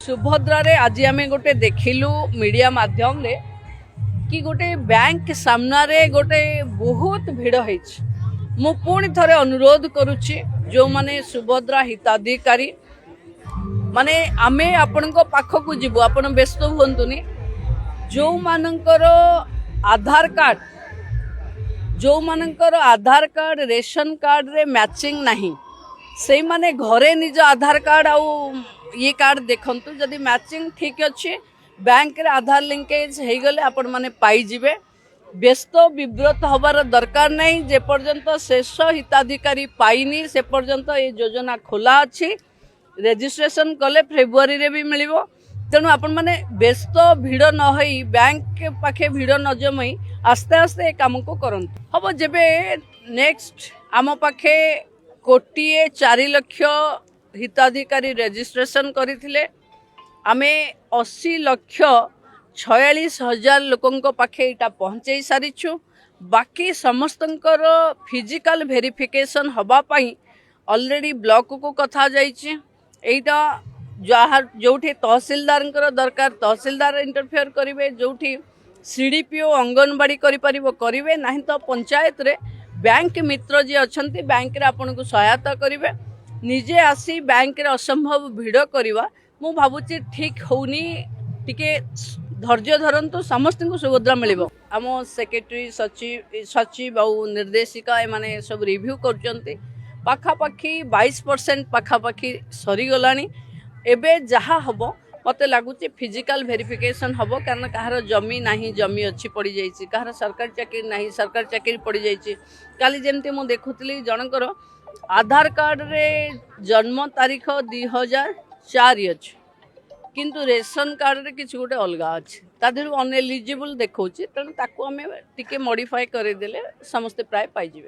सुभद्रा रे आज आम गोटे देखिलु मीडिया माध्यम रे कि गोटे बैंक सामना रे गोटे बहुत भिड़ है। मु पुणी थरे अनुरोध करुच्ची जो माने सुभद्रा हिताधिकारी माने आमे आपण पाखक जीवु आपण व्यस्त हुंतुनी जो मानकर आधार कार्ड रेशन कार्ड रे मैचिंग नहीं से माने घरे निज आधार कार्ड आउ ये कार्ड देखंतु जदि मैचिंग ठीक अच्छे बैंक रे आधार लिंकेज हो गले आपण माने पाई जिवे। व्यस्त विव्रत हबार दरकार नहीं। जे पर्यंत शेष हिताधिकारी पाइनी से पर्यंत ये योजना खोला अच्छी रेजिस्ट्रेशन कले फेब्रुआरी रे भी मिलिबो। तेणु आपण माने व्यस्त भिड़ न होई बैंक पाखे भिड़ न जमई आस्ते आस्ते काम को करंतु हम जेबे नेक्स्ट आम पाखे 1,04,00,000 हिताधिकारी रेजिस्ट्रेशन करथिले आमे 80,46,000 लोकंक पाखे इटा पहुंचाई सारिछु। बाकी समस्तंकर फिजिकल वेरिफिकेशन हबा पई ऑलरेडी ब्लॉक को कथा जाइछि। एटा जहाँ जोठी तहसीलदार दरकार तहसीलदार इंटरफेयर करेंगे, जोठी सीडीपीओ अंगनवाड़ी करेंगे नहीं तो पंचायत रे बैंक मित्र जी अच्छा बैंक रे आपन को सहायता करेंगे। निजे आसी बैंक रे असंभव भिड़ करवा मु भावुची ठीक होनी। टिके धैर्य धरंतु समस्त को सुभद्रा मिलिबो। आम सेक्रेटरी सचिव आउ निर्देशिका एमाने सब रिव्यू करचंती पाखापाखी 22% पाखापाखी सरीगलानी। एबे जहाँ हम मत लगुच फिजिकल वेरिफिकेशन हम कारण कहार जमी नहीं जमी अच्छी पड़ जाइए, कहार सरकारी चाकरी नहीं सरकारी चाकरी पड़ जाइए। काली जमती मु देखुली जनकर आधार कार्ड रे जन्म तारीख 2004 अच्छे किंतु रेशन कार्ड रे किसी गोटे अलग अच्छे तादेह अनएलिजिबल देखा तेणु ताकू आम टिके मॉडिफाई करदेले समस्ते प्राय पाइबे।